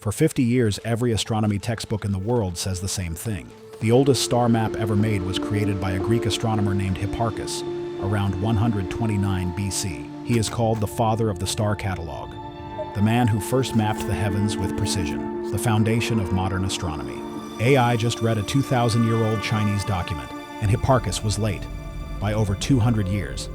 For 50 years, every astronomy textbook in the world says the same thing. The oldest star map ever made was created by a Greek astronomer named Hipparchus, around 129 BC. He is called the father of the star catalog, the man who first mapped the heavens with precision, the foundation of modern astronomy. AI just read a 2,000-year-old Chinese document, and Hipparchus was late, by over 200 years.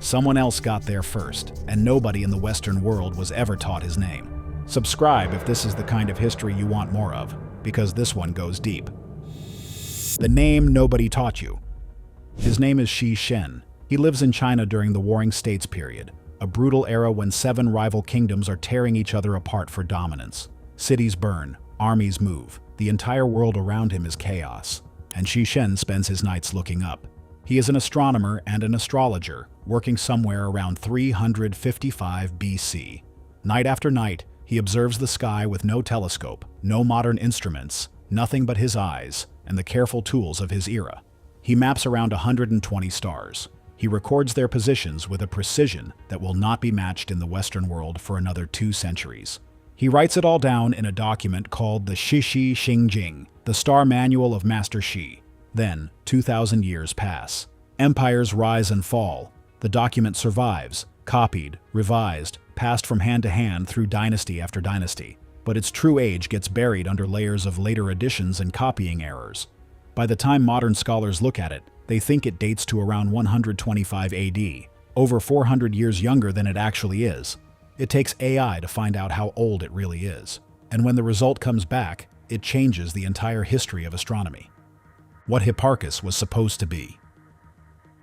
Someone else got there first, and nobody in the Western world was ever taught his name. Subscribe if this is the kind of history you want more of, because this one goes deep. The name nobody taught you. His name is Shi Shen. He lives in China during the Warring States period, a brutal era when 7 rival kingdoms are tearing each other apart for dominance. Cities burn, armies move, the entire world around him is chaos, and Shi Shen spends his nights looking up. He is an astronomer and an astrologer, working somewhere around 355 BC. Night after night, he observes the sky with no telescope, no modern instruments, nothing but his eyes and the careful tools of his era. He maps around 120 stars. He records their positions with a precision that will not be matched in the Western world for another 2 centuries. He writes it all down in a document called the Shishi Xingjing, the Star Manual of Master Shi. Then, 2,000 years pass. Empires rise and fall. The document survives, copied, revised, passed from hand to hand through dynasty after dynasty. But its true age gets buried under layers of later additions and copying errors. By the time modern scholars look at it, they think it dates to around 125 AD, over 400 years younger than it actually is. It takes AI to find out how old it really is. And when the result comes back, it changes the entire history of astronomy. What Hipparchus was supposed to be.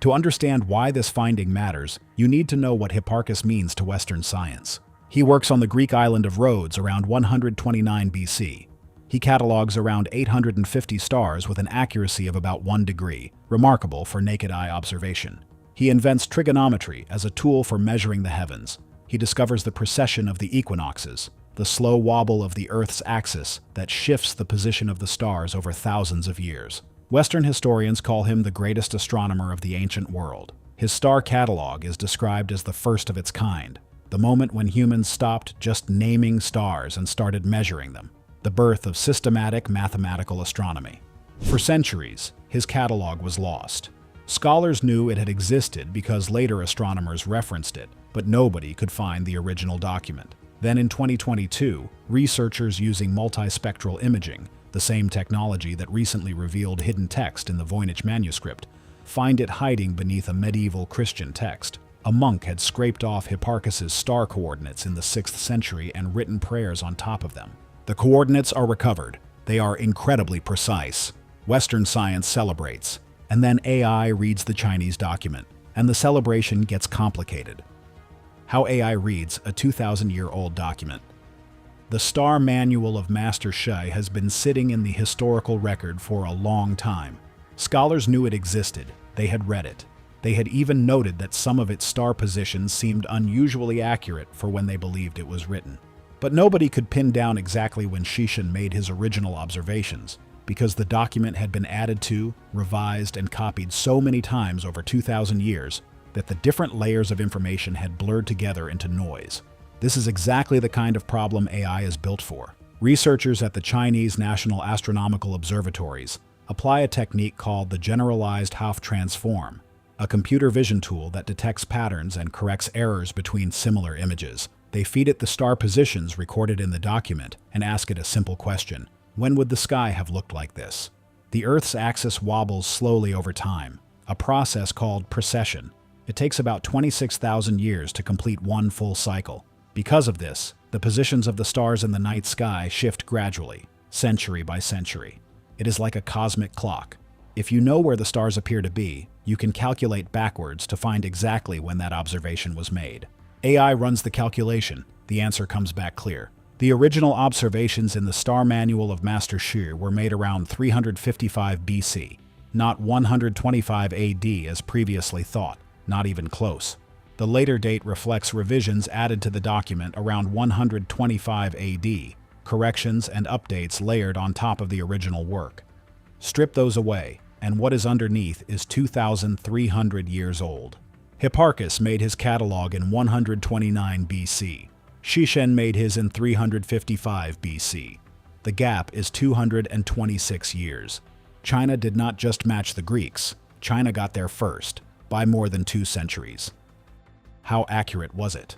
To understand why this finding matters, you need to know what Hipparchus means to Western science. He works on the Greek island of Rhodes around 129 BC. He catalogs around 850 stars with an accuracy of about 1 degree, remarkable for naked eye observation. He invents trigonometry as a tool for measuring the heavens. He discovers the precession of the equinoxes, the slow wobble of the Earth's axis that shifts the position of the stars over thousands of years. Western historians call him the greatest astronomer of the ancient world. His star catalog is described as the first of its kind, the moment when humans stopped just naming stars and started measuring them, the birth of systematic mathematical astronomy. For centuries, his catalog was lost. Scholars knew it had existed because later astronomers referenced it, but nobody could find the original document. Then in 2022, researchers using multispectral imaging, the same technology that recently revealed hidden text in the Voynich manuscript, find it hiding beneath a medieval Christian text. A monk had scraped off Hipparchus's star coordinates in the 6th century and written prayers on top of them. The coordinates are recovered. They are incredibly precise. Western science celebrates, and then AI reads the Chinese document, and the celebration gets complicated. How AI reads a 2,000-year-old document. The Star Manual of Master Shi has been sitting in the historical record for a long time. Scholars knew it existed. They had read it. They had even noted that some of its star positions seemed unusually accurate for when they believed it was written. But nobody could pin down exactly when Shi Shen made his original observations, because the document had been added to, revised, and copied so many times over 2,000 years that the different layers of information had blurred together into noise. This is exactly the kind of problem AI is built for. Researchers at the Chinese National Astronomical Observatories apply a technique called the Generalized Hauf Transform, a computer vision tool that detects patterns and corrects errors between similar images. They feed it the star positions recorded in the document and ask it a simple question: when would the sky have looked like this? The Earth's axis wobbles slowly over time, a process called precession. It takes about 26,000 years to complete one full cycle. Because of this, the positions of the stars in the night sky shift gradually, century by century. It is like a cosmic clock. If you know where the stars appear to be, you can calculate backwards to find exactly when that observation was made. AI runs the calculation. The answer comes back clear. The original observations in the Star Manual of Master Shi were made around 355 BC, not 125 AD as previously thought, not even close. The later date reflects revisions added to the document around 125 AD, corrections and updates layered on top of the original work. Strip those away, and what is underneath is 2,300 years old. Hipparchus made his catalog in 129 BC. Shishen made his in 355 BC. The gap is 226 years. China did not just match the Greeks. China got there first, by more than 2 centuries. How accurate was it?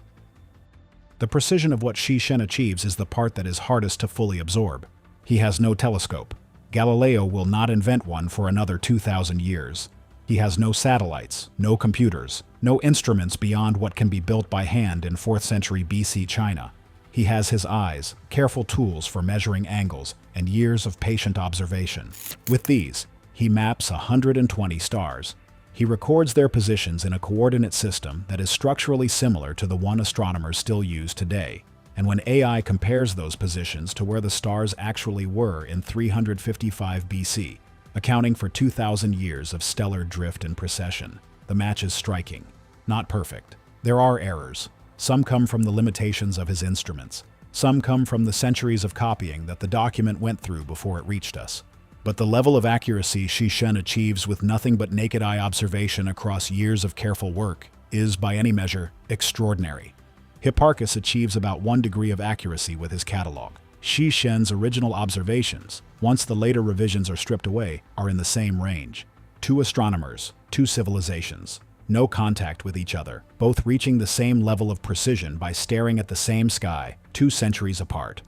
The precision of what Shishen achieves is the part that is hardest to fully absorb. He has no telescope. Galileo will not invent one for another 2,000 years. He has no satellites, no computers, no instruments beyond what can be built by hand in 4th century BC China. He has his eyes, careful tools for measuring angles, and years of patient observation. With these, he maps 120 stars. He records their positions in a coordinate system that is structurally similar to the one astronomers still use today. And when AI compares those positions to where the stars actually were in 355 BC, accounting for 2,000 years of stellar drift and precession, the match is striking. Not perfect. There are errors. Some come from the limitations of his instruments. Some come from the centuries of copying that the document went through before it reached us. But the level of accuracy Shishen achieves with nothing but naked eye observation across years of careful work is, by any measure, extraordinary. Hipparchus achieves about 1 degree of accuracy with his catalog. Shishen's original observations, once the later revisions are stripped away, are in the same range. 2 astronomers, 2 civilizations, no contact with each other, both reaching the same level of precision by staring at the same sky, 2 centuries apart.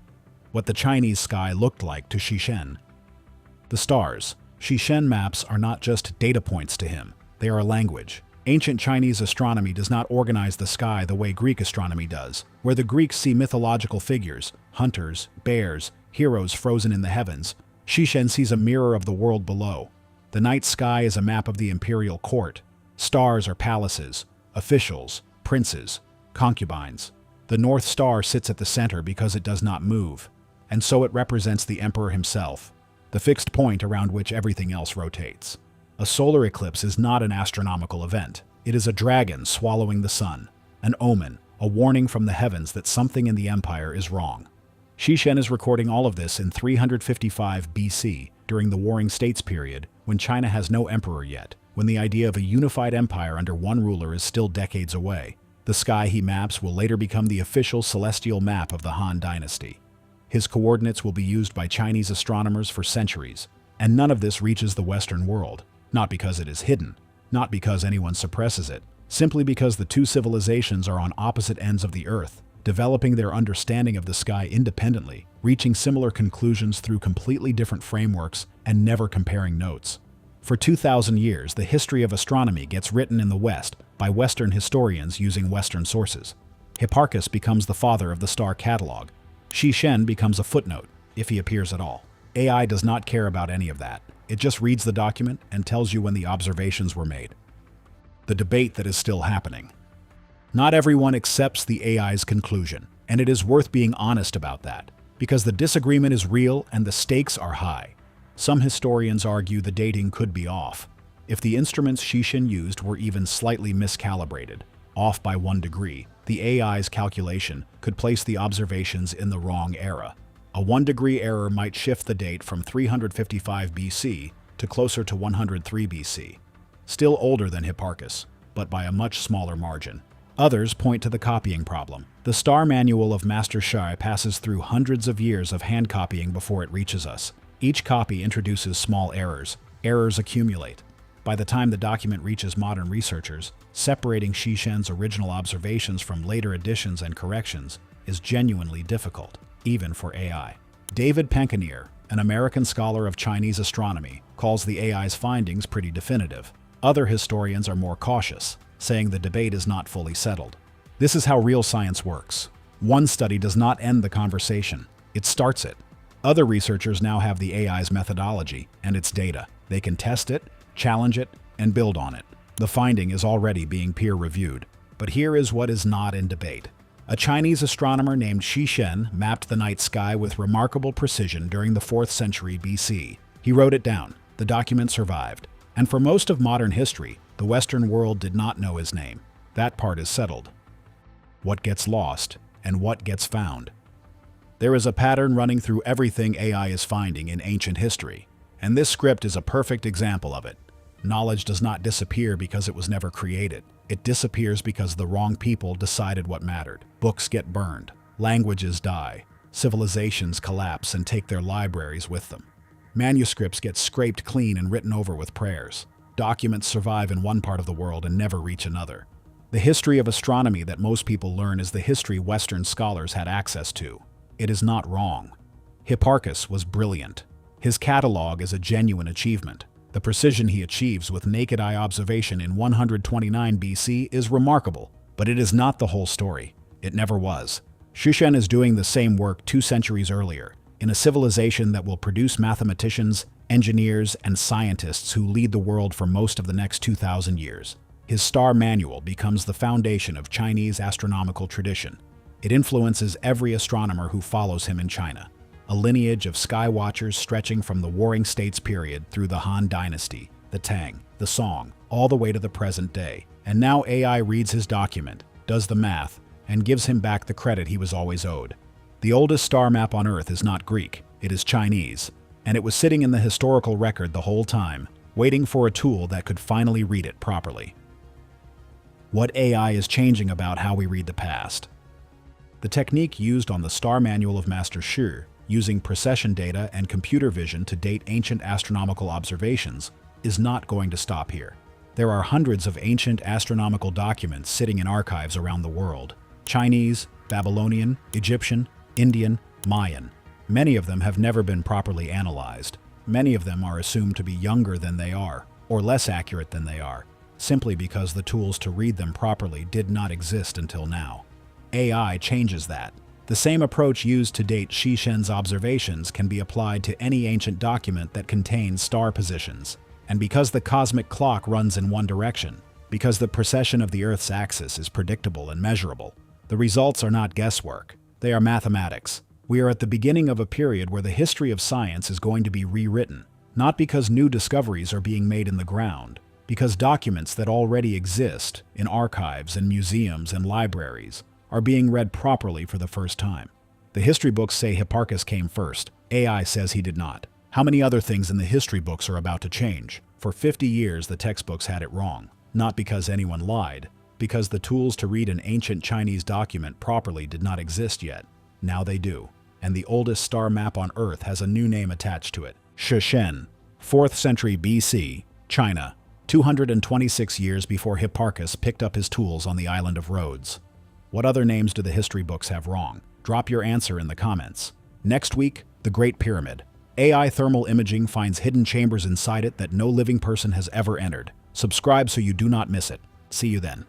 What the Chinese sky looked like to Shishen. The stars. Shishen maps are not just data points to him, they are a language. Ancient Chinese astronomy does not organize the sky the way Greek astronomy does, where the Greeks see mythological figures, hunters, bears, heroes frozen in the heavens. Shishen sees a mirror of the world below. The night sky is a map of the imperial court. Stars are palaces, officials, princes, concubines. The North Star sits at the center because it does not move, and so it represents the emperor himself, the fixed point around which everything else rotates. A solar eclipse is not an astronomical event. It is a dragon swallowing the sun, an omen, a warning from the heavens that something in the empire is wrong. Shishen is recording all of this in 355 BC, during the Warring States period, when China has no emperor yet, when the idea of a unified empire under one ruler is still decades away. The sky he maps will later become the official celestial map of the Han Dynasty. His coordinates will be used by Chinese astronomers for centuries, and none of this reaches the Western world. Not because it is hidden, not because anyone suppresses it, simply because the 2 civilizations are on opposite ends of the Earth, developing their understanding of the sky independently, reaching similar conclusions through completely different frameworks, and never comparing notes. For 2,000 years, the history of astronomy gets written in the West by Western historians using Western sources. Hipparchus becomes the father of the star catalog. Shishen becomes a footnote, if he appears at all. AI does not care about any of that. It just reads the document and tells you when the observations were made. The debate that is still happening. Not everyone accepts the AI's conclusion, and it is worth being honest about that, because the disagreement is real and the stakes are high. Some historians argue the dating could be off. If the instruments Shishen used were even slightly miscalibrated, off by 1 degree, the AI's calculation could place the observations in the wrong era. A 1-degree error might shift the date from 355 BC to closer to 103 BC. Still older than Hipparchus, but by a much smaller margin. Others point to the copying problem. The star manual of Master Shai passes through hundreds of years of hand copying before it reaches us. Each copy introduces small errors. Errors accumulate. By the time the document reaches modern researchers, separating Shishen's original observations from later additions and corrections is genuinely difficult, even for AI. David Penkanier, an American scholar of Chinese astronomy, calls the AI's findings pretty definitive. Other historians are more cautious, saying the debate is not fully settled. This is how real science works. One study does not end the conversation, it starts it. Other researchers now have the AI's methodology and its data. They can test it, challenge it, and build on it. The finding is already being peer-reviewed. But here is what is not in debate. A Chinese astronomer named Shishen mapped the night sky with remarkable precision during the 4th century BC. He wrote it down. The document survived. And for most of modern history, the Western world did not know his name. That part is settled. What gets lost and what gets found? There is a pattern running through everything AI is finding in ancient history, and this script is a perfect example of it. Knowledge does not disappear because it was never created. It disappears because the wrong people decided what mattered. Books get burned. Languages die. Civilizations collapse and take their libraries with them. Manuscripts get scraped clean and written over with prayers. Documents survive in one part of the world and never reach another. The history of astronomy that most people learn is the history Western scholars had access to. It is not wrong. Hipparchus was brilliant. His catalog is a genuine achievement. The precision he achieves with naked eye observation in 129 BC is remarkable, but it is not the whole story. It never was. Shushen is doing the same work 2 centuries earlier, in a civilization that will produce mathematicians, engineers, and scientists who lead the world for most of the next 2,000 years. His star manual becomes the foundation of Chinese astronomical tradition. It influences every astronomer who follows him in China. A lineage of sky watchers stretching from the Warring States period through the Han Dynasty, the Tang, the Song, all the way to the present day. And now AI reads his document, does the math, and gives him back the credit he was always owed. The oldest star map on Earth is not Greek, it is Chinese, and it was sitting in the historical record the whole time, waiting for a tool that could finally read it properly. What AI is changing about how we read the past? The technique used on the star manual of Master Shi, using precession data and computer vision to date ancient astronomical observations, is not going to stop here. There are hundreds of ancient astronomical documents sitting in archives around the world. Chinese, Babylonian, Egyptian, Indian, Mayan. Many of them have never been properly analyzed. Many of them are assumed to be younger than they are, or less accurate than they are, simply because the tools to read them properly did not exist until now. AI changes that. The same approach used to date Shushen's observations can be applied to any ancient document that contains star positions. And because the cosmic clock runs in one direction, because the precession of the Earth's axis is predictable and measurable, the results are not guesswork. They are mathematics. We are at the beginning of a period where the history of science is going to be rewritten, not because new discoveries are being made in the ground, because documents that already exist in archives and museums and libraries are being read properly for the first time. The history books say Hipparchus came first. AI says he did not. How many other things in the history books are about to change? For 50 years, the textbooks had it wrong. Not because anyone lied, because the tools to read an ancient Chinese document properly did not exist yet. Now they do. And the oldest star map on Earth has a new name attached to it. Shushen, 4th century BC, China, 226 years before Hipparchus picked up his tools on the island of Rhodes. What other names do the history books have wrong? Drop your answer in the comments. Next week, the Great Pyramid. AI thermal imaging finds hidden chambers inside it that no living person has ever entered. Subscribe so you do not miss it. See you then.